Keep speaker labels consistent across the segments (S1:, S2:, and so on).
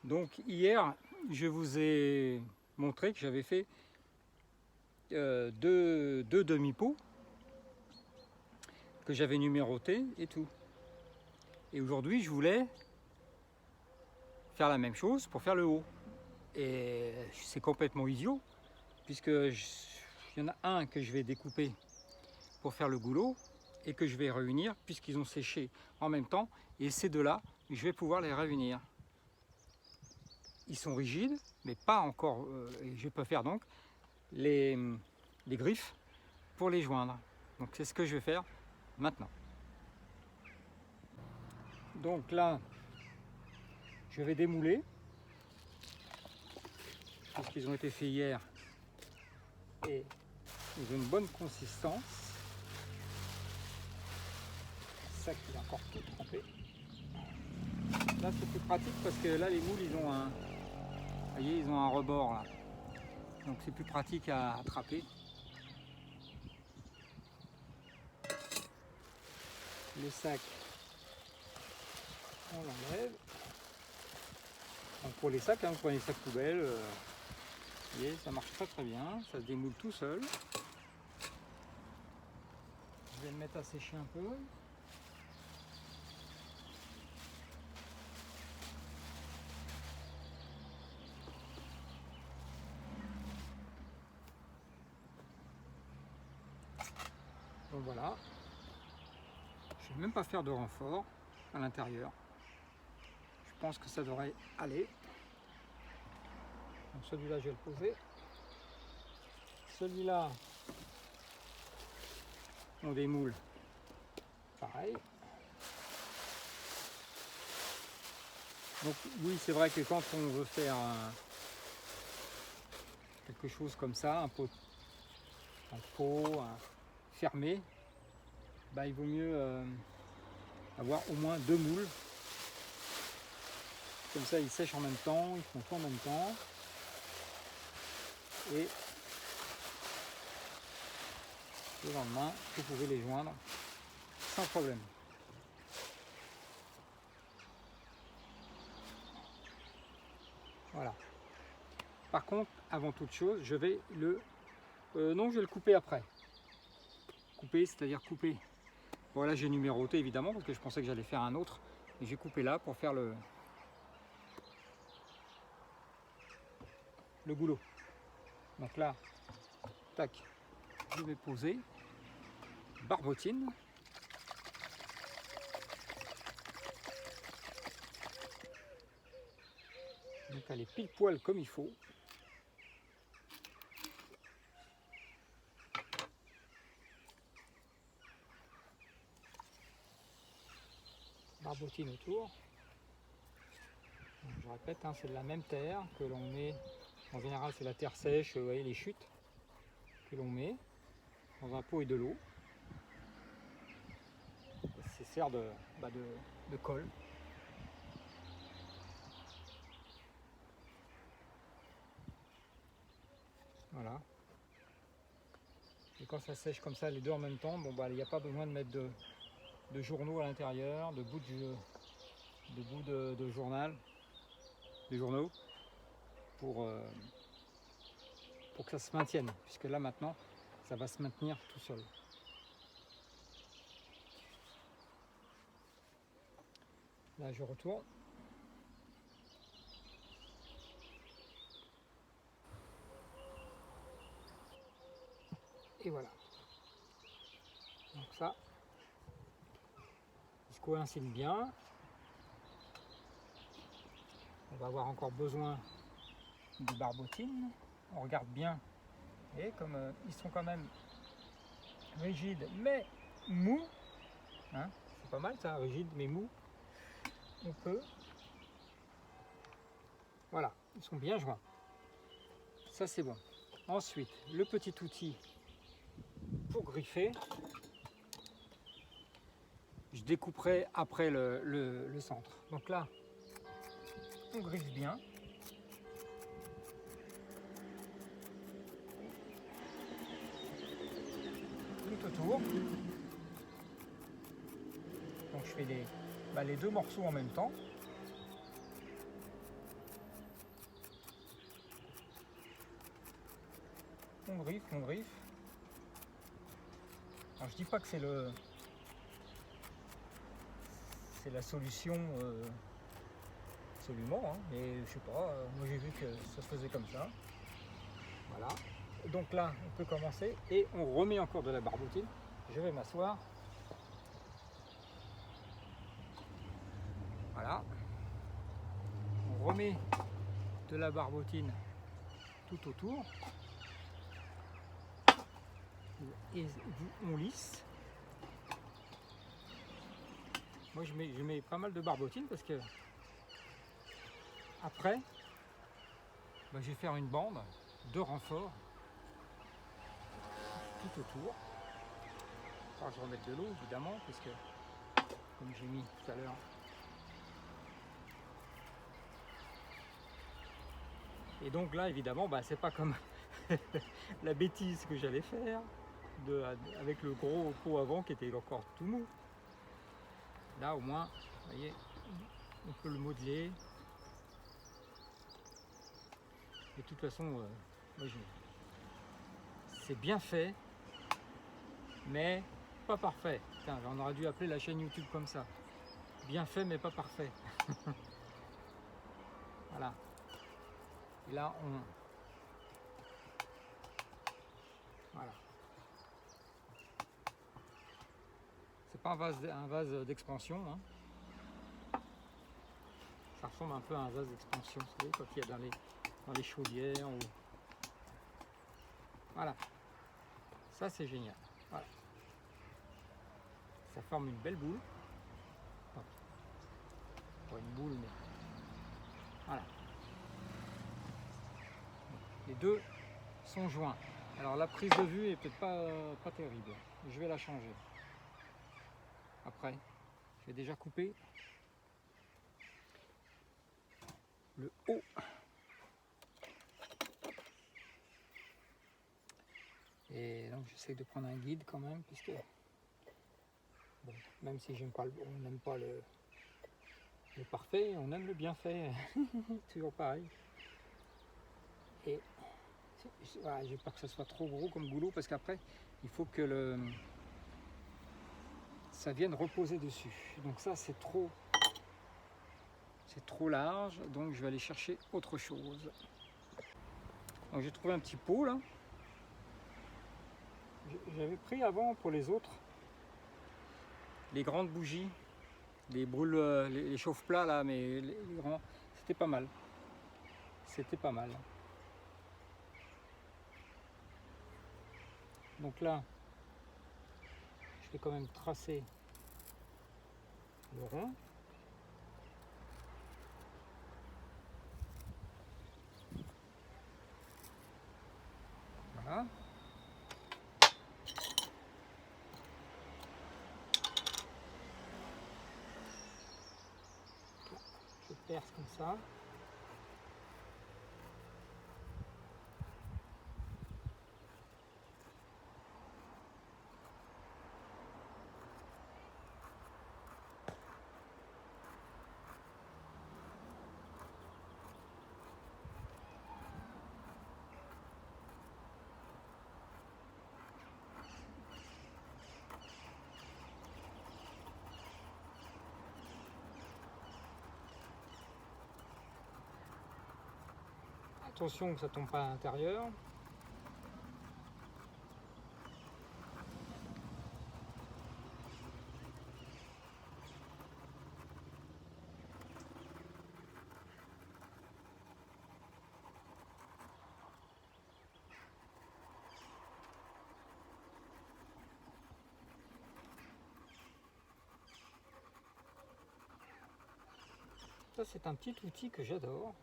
S1: Donc hier, je vous ai montré que j'avais fait deux demi-pots que j'avais numérotés et tout. Et aujourd'hui, je voulais faire la même chose pour faire le haut. Et c'est complètement idiot, puisque il y en a un que je vais découper pour faire le goulot et que je vais réunir puisqu'ils ont séché en même temps. Et ces deux-là, je vais pouvoir les réunir. Ils sont rigides, mais pas encore. Je peux faire donc les griffes pour les joindre. Donc c'est ce que je vais faire maintenant. Donc là, je vais démouler, puisqu'ils ont été faits hier et ils ont une bonne consistance. Ça qui est encore tout trempé. Là c'est plus pratique parce que là les moules ils ont un, vous voyez, ils ont un rebord là. Donc c'est plus pratique à attraper. Le sac, on l'enlève. Donc pour les sacs, hein, vous prenez les sacs poubelles, vous voyez, ça marche très bien, ça se démoule tout seul. Je vais le mettre à sécher un peu. Donc voilà. Je ne vais même pas faire de renfort à l'intérieur. Je pense que ça devrait aller. Donc celui-là, je vais le poser. Celui-là, on démoule. Pareil. Donc oui, c'est vrai que quand on veut faire quelque chose comme ça, un pot fermé, bah, il vaut mieux avoir au moins deux moules. Comme ça, ils sèchent en même temps, ils font tout en même temps. Et le lendemain, vous pouvez les joindre sans problème. Voilà. Par contre, avant toute chose, je vais le... non, je vais le couper après. Couper, c'est-à-dire couper. Voilà, j'ai numéroté évidemment, parce que je pensais que j'allais faire un autre. Et j'ai coupé là pour faire le goulot. Donc là, tac, je vais poser, barbotine. Donc elle est pile poil comme il faut. Barbotine autour. Donc, je répète, hein, c'est de la même terre que l'on met. En général, c'est la terre sèche, vous voyez les chutes que l'on met dans un pot et de l'eau. Ça sert de colle. Voilà. Et quand ça sèche comme ça, les deux en même temps, bon, bah, il n'y a pas besoin de mettre de journaux à l'intérieur, de bouts de journal, de journaux, pour que ça se maintienne. Puisque là maintenant, ça va se maintenir tout seul. Là, je retourne. Et voilà. Donc ça, il se coïncide bien. On va avoir encore besoin de barbotine. On regarde bien. Et comme ils sont quand même rigides mais mous, hein, c'est pas mal ça, rigide mais mou, on peut, voilà, ils sont bien joints. Ça c'est bon. Ensuite, le petit outil pour griffer, je découperai après le centre. Donc là, on griffe bien. Tout autour. Donc je fais les deux morceaux en même temps. griffe, mon griffe. Alors je dis pas que c'est la solution absolument, hein, mais je sais pas, moi j'ai vu que ça se faisait comme ça. Voilà. Donc là, on peut commencer et on remet encore de la barbotine. Je vais m'asseoir. Voilà. On remet de la barbotine tout autour. Et on lisse. Moi je mets pas mal de barbotine parce que après je vais faire une bande de renfort tout autour. Alors je remets de l'eau évidemment parce que comme j'ai mis tout à l'heure. Et donc là évidemment c'est pas comme la bêtise que j'allais faire avec le gros pot avant qui était encore tout mou. Là au moins, vous voyez, on peut le modeler. Et de toute façon, c'est bien fait, mais pas parfait. Putain, on aurait dû appeler la chaîne YouTube comme ça. Bien fait, mais pas parfait. Voilà. Et là, voilà. C'est pas un vase d'expansion. Hein. Ça ressemble un peu à un vase d'expansion, vous savez, quand il y a dans les chaudières. Voilà. Ça, c'est génial. Voilà. Ça forme une belle boule. Enfin, pas une boule, mais voilà. Les deux sont joints. Alors la prise de vue est peut-être pas terrible. Je vais la changer. Après, je vais déjà couper le haut. Et donc j'essaie de prendre un guide quand même, puisque bon, même si on n'aime pas le parfait, on aime le bien fait. Toujours pareil. Et voilà, j'ai peur que ça soit trop gros comme goulot, parce qu'après il faut que ça vienne reposer dessus. Donc ça c'est trop large, donc je vais aller chercher autre chose. Donc j'ai trouvé un petit pot là. J'avais pris avant pour les autres les grandes bougies, les brûles, les chauffe-plats là, mais les grands, c'était pas mal. C'était pas mal. Donc là, je vais quand même tracer le rond. Voilà. Je perce comme ça. Attention que ça tombe pas à l'intérieur. Ça c'est un petit outil que j'adore.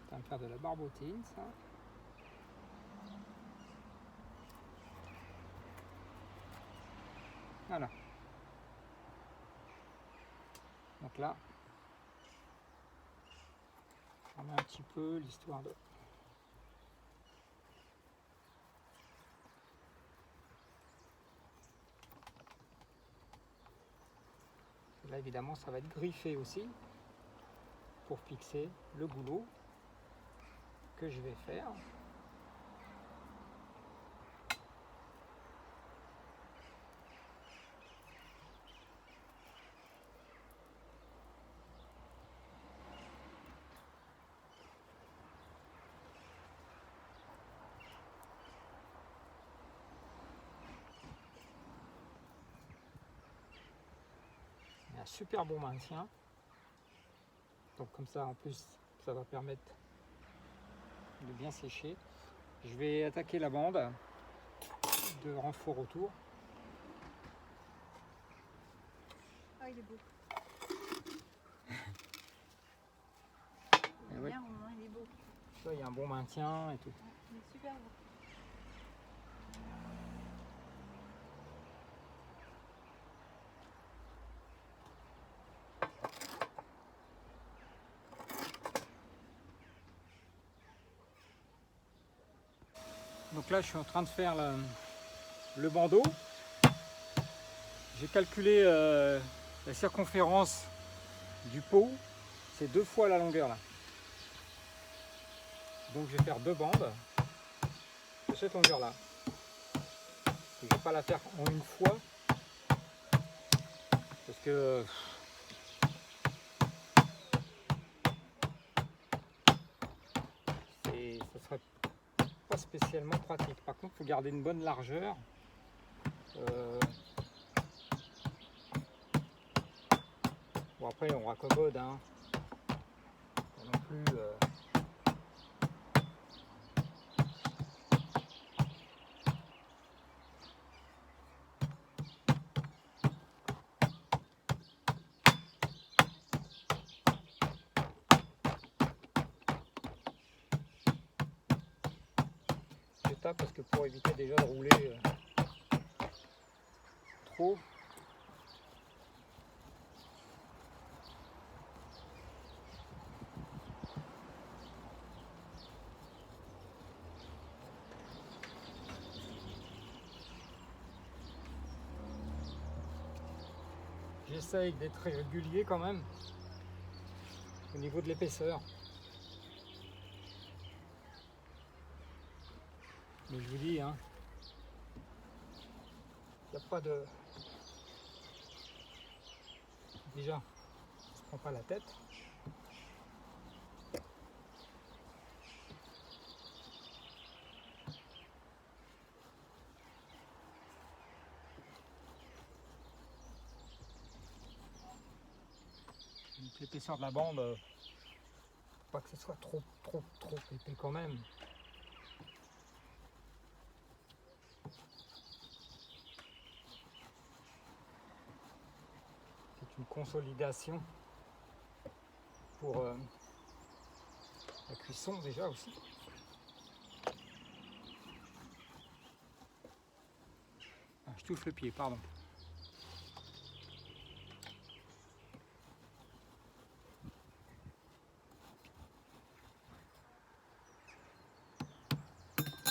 S1: Ça va me faire de la barbotine, ça. Voilà. Donc là, fermer un petit peu l'histoire de... Là évidemment ça va être griffé aussi pour fixer le goulot que je vais faire. Un super bon maintien, donc comme ça en plus ça va permettre de bien sécher. Je vais attaquer la bande de renfort autour.
S2: Ah, il est beau.
S1: Ouais.
S2: Bien, il est beau.
S1: Il y a un bon maintien et tout.
S2: Il est super beau.
S1: Donc là je suis en train de faire le bandeau. J'ai calculé la circonférence du pot, c'est 2 fois la longueur là. Donc je vais faire 2 bandes de cette longueur là. Je ne vais pas la faire en une fois parce que ça serait pas spécialement pratique. Par contre, il faut garder une bonne largeur. Bon après on raccommode, hein. Pas non plus. Je tape parce que pour éviter déjà de rouler trop. J'essaye d'être régulier quand même au niveau de l'épaisseur. Mais je vous dis, hein, il n'y a pas de... Déjà, on ne se prend pas la tête. L'épaisseur de la bande, faut pas que ce soit trop épais quand même. C'est une consolidation pour la cuisson déjà aussi. Ah, je touche le pied, pardon.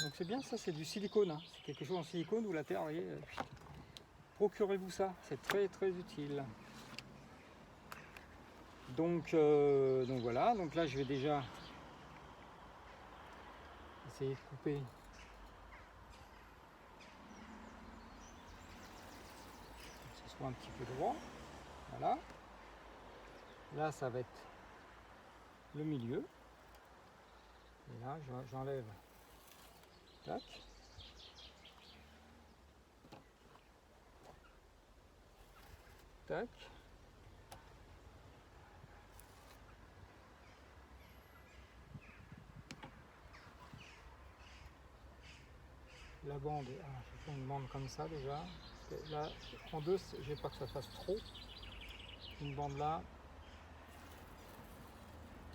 S1: Donc c'est bien, ça c'est du silicone, hein. C'est quelque chose en silicone où la terre, vous voyez, procurez-vous ça, c'est très utile. Donc voilà, donc là je vais déjà essayer de couper que ce soit un petit peu droit. Voilà. Là ça va être le milieu. Et là j'enlève. Tac. Tac. La bande, je fais une bande comme ça déjà. Parce que là, en deux, je veux pas que ça fasse trop. Une bande là.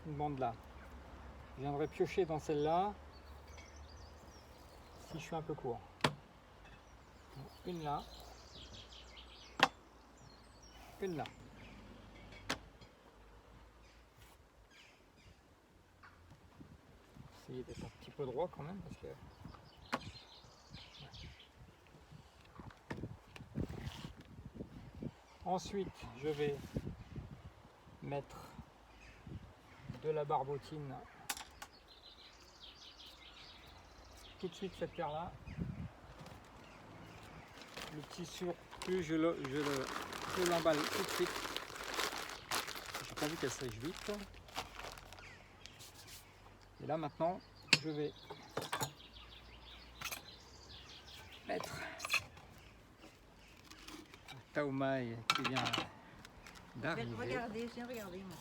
S1: Une bande là. Je viendrai piocher dans celle-là si je suis un peu court. Donc, une là. Une là. essayer d'être un petit peu droit quand même parce que. Ensuite, je vais mettre de la barbotine tout de suite cette terre là. Le petit surplus, je l'emballe tout de suite. J'ai pas vu qu'elle sèche vite. Et là maintenant, je vais mettre Taomai qui vient d'arriver.
S2: Regardez, je viens regarder moi.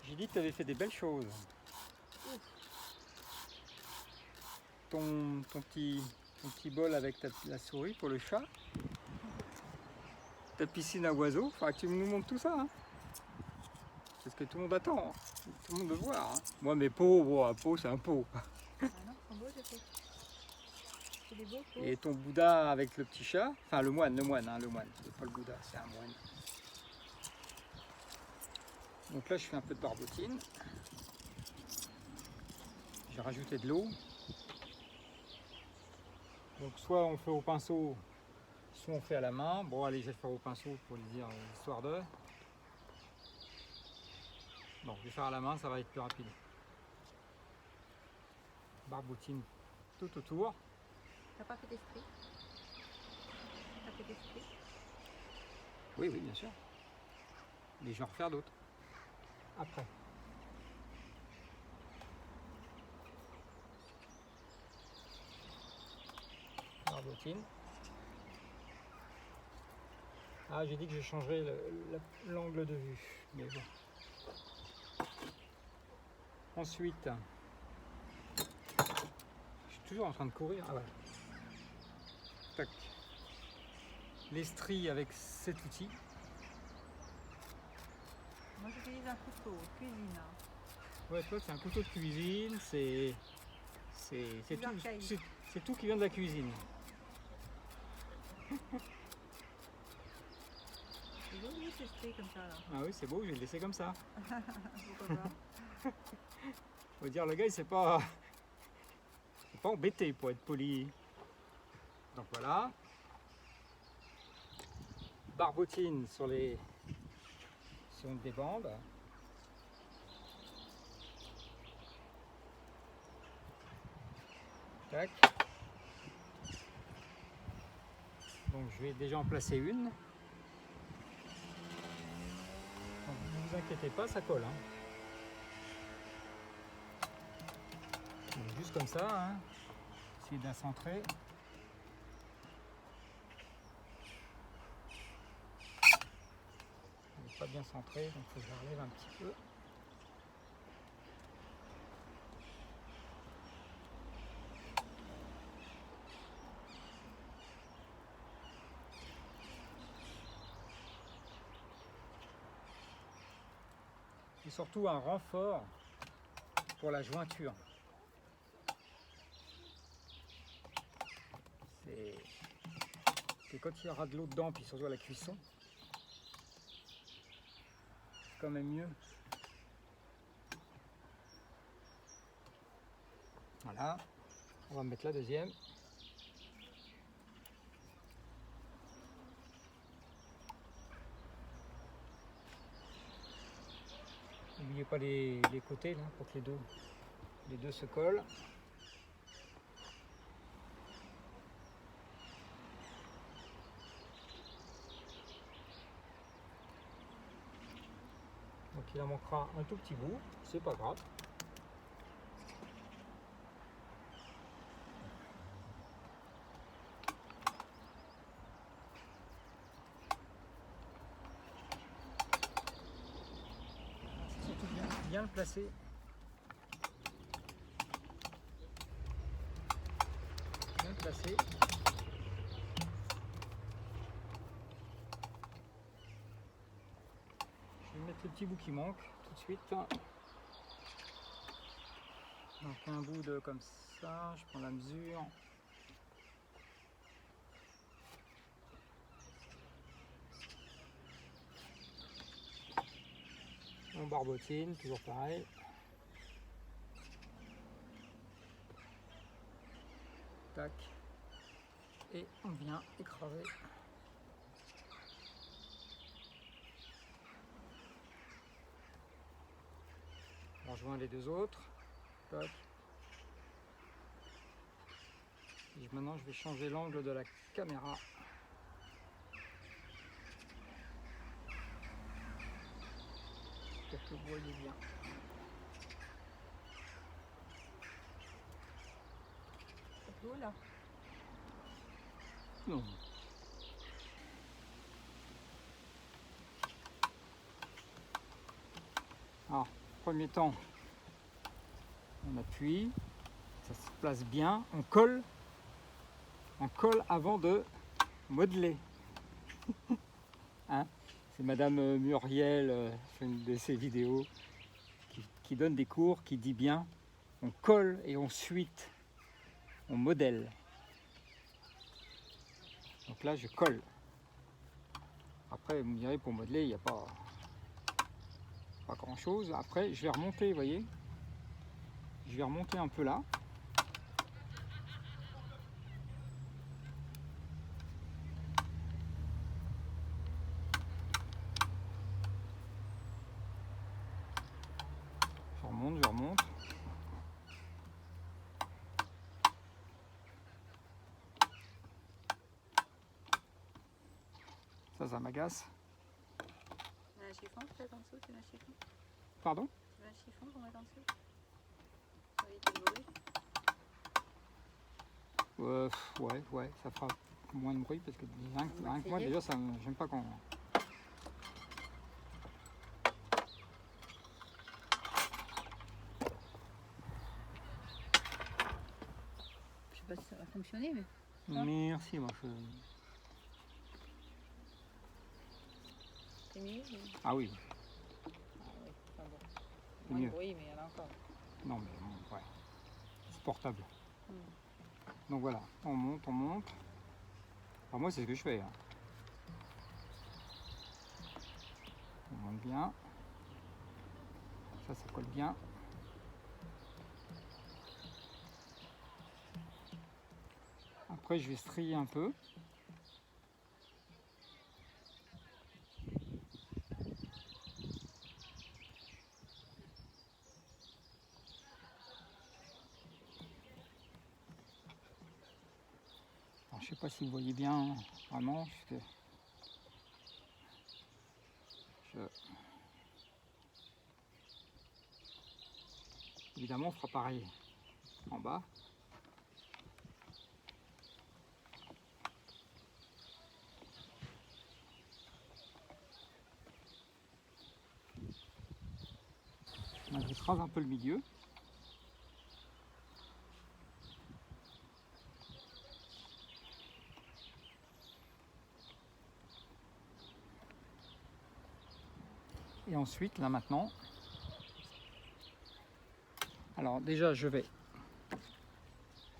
S1: J'ai dit que tu avais fait des belles choses. Ton petit bol avec la souris pour le chat. Ta piscine à oiseaux. Enfin, tu nous montres tout ça. Hein. C'est ce que tout le monde attend. Hein. Tout le monde veut voir. Hein. Moi, mes pots, bon, un pot, c'est un pot.
S2: Ah non, ils sont beaux, je sais. C'est des beaux pots.
S1: Et ton Bouddha avec le petit chat. Enfin, le moine, hein, le moine. C'est pas le Bouddha, c'est un moine. Donc là, je fais un peu de barbotine. J'ai rajouté de l'eau. Donc soit on fait au pinceau, soit on fait à la main. Bon allez, je vais le faire au pinceau pour lui dire l'histoire de. Bon, je vais faire à la main, ça va être plus rapide. Barbotine tout autour.
S2: T'as pas fait d'esprit? T'as fait d'esprit?
S1: Oui, bien sûr. Mais je vais en refaire d'autres. Après. Barbotine. Ah, j'ai dit que je changerais l'angle de vue. Mais bon. Ensuite, je suis toujours en train de courir. Ah ouais. Tac. Les stries avec cet outil.
S2: Moi j'utilise un couteau, cuisine.
S1: Ouais, toi c'est un couteau de cuisine, c'est tout qui vient de la cuisine.
S2: C'est joli ces stries comme ça là.
S1: Ah oui, c'est beau, je vais le laisser comme ça.
S2: Pourquoi pas?
S1: Faut dire, le gars il s'est pas embêté pour être poli. Donc voilà. Barbotine sur une des bandes. Tac. Donc je vais déjà en placer une. Donc, ne vous inquiétez pas, ça colle. Hein. Donc, juste comme ça, hein. Essayez de la centrer. Elle n'est pas bien centrée, donc il faut que je la relève un petit peu. Et surtout un renfort pour la jointure. C'est quand il y aura de l'eau dedans, puis surtout à la cuisson, c'est quand même mieux. Voilà, on va mettre la deuxième. N'oubliez pas les côtés là, pour que les deux se collent. Donc il en manquera un tout petit bout, c'est pas grave. C'est surtout bien le placer. Bien le placer. Je vais mettre le petit bout qui manque tout de suite. Donc un bout de comme ça, je prends la mesure. On barbotine, toujours pareil. tac. Et on vient écraser. On rejoint les deux autres. Tac. Et maintenant je vais changer l'angle de la caméra. Pour que vous voyez bien.
S2: C'est beau là.
S1: Non. Alors, premier temps, on appuie, ça se place bien, on colle avant de modeler. Hein, c'est Madame Muriel, sur une de ses vidéos, qui donne des cours, qui dit bien, on colle et on suite, on modèle. Donc là, je colle. Après, vous me direz, pour modeler, il n'y a pas grand chose. Après, je vais remonter, vous voyez. Je vais remonter un peu là. Je remonte. Ça m'agace.
S2: Tu veux un chiffon peut-être en dessous, tu veux un chiffon?
S1: Pardon?
S2: Tu veux un chiffon pour mettre en dessous? Pour éviter le bruit?
S1: Ouais, ça fera moins de bruit parce que rien que moi déjà j'aime pas quand.
S2: Je sais pas si ça va fonctionner, mais.
S1: Merci, moi.
S2: C'est mieux?
S1: Ah oui.
S2: Ah oui, enfin bon.
S1: C'est
S2: Moins de
S1: mieux.
S2: bruit, mais il y en a encore.
S1: Non mais bon, ouais. C'est portable.
S2: Hmm.
S1: Donc voilà, on monte. Enfin, moi c'est ce que je fais. Hein. On monte bien. Ça colle bien. Après je vais strier un peu. Alors, je sais pas si vous voyez bien vraiment. Évidemment on fera pareil en bas. Donc, je rase un peu le milieu. Et ensuite, là maintenant, alors déjà je vais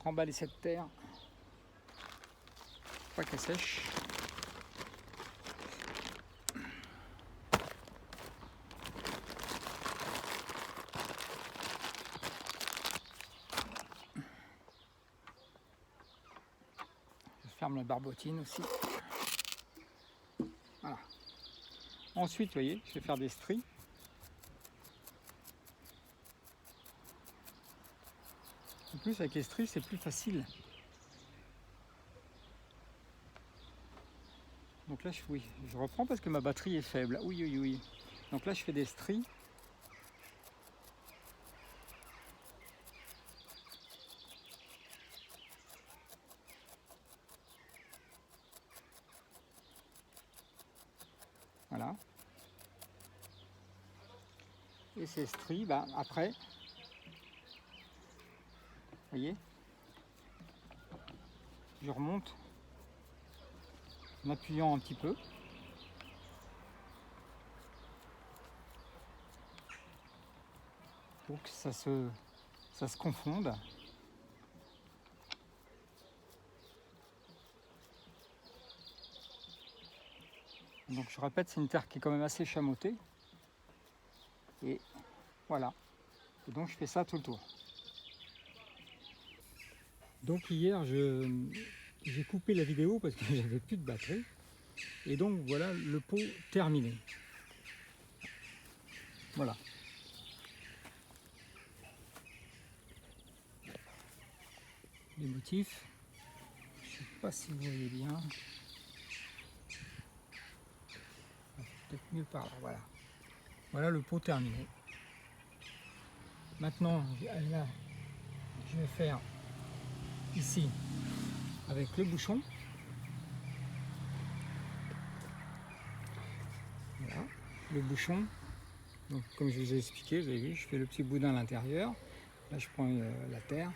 S1: remballer cette terre, pas qu'elle sèche. Je ferme la barbotine aussi. Voilà. Ensuite, vous voyez, je vais faire des stries. En plus, avec les stries, c'est plus facile. Donc là, je reprends parce que ma batterie est faible. Oui. Donc là, je fais des stries. Voilà. Et ces stries, après, vous voyez, je remonte en appuyant un petit peu. Pour que ça se confonde. Donc je répète, c'est une terre qui est quand même assez chamottée. Et voilà. Et donc je fais ça tout le tour. Donc hier, j'ai coupé la vidéo parce que j'avais plus de batterie. Et donc voilà le pot terminé. Voilà. Les motifs. Je ne sais pas si vous voyez bien. Peut-être mieux par là, voilà. Voilà le pot terminé. Maintenant, là, je vais faire ici avec le bouchon. Voilà, le bouchon. Donc, comme je vous ai expliqué, vous avez vu, je fais le petit boudin à l'intérieur. Là, je prends la terre.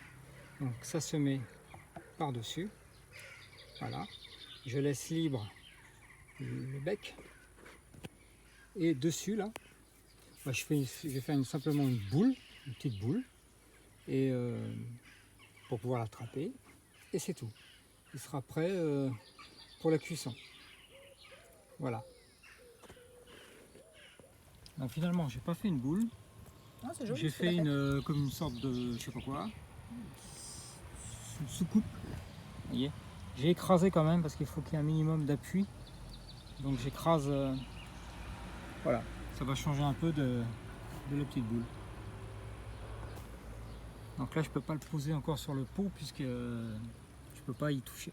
S1: Donc, ça se met par-dessus. Voilà. Je laisse libre le bec. Et dessus, là, bah, je vais faire simplement une boule, une petite boule, et pour pouvoir l'attraper. Et c'est tout. Il sera prêt pour la cuisson. Voilà. Donc finalement, j'ai pas fait une boule.
S2: Ah, c'est joli,
S1: J'ai
S2: ce que t'as
S1: fait une comme une sorte de, je sais pas quoi, soucoupe. Vous voyez, j'ai écrasé quand même parce qu'il faut qu'il y ait un minimum d'appui. Donc j'écrase. Voilà, ça va changer un peu de la petite boule. Donc là, je peux pas le poser encore sur le pot puisque je peux pas y toucher.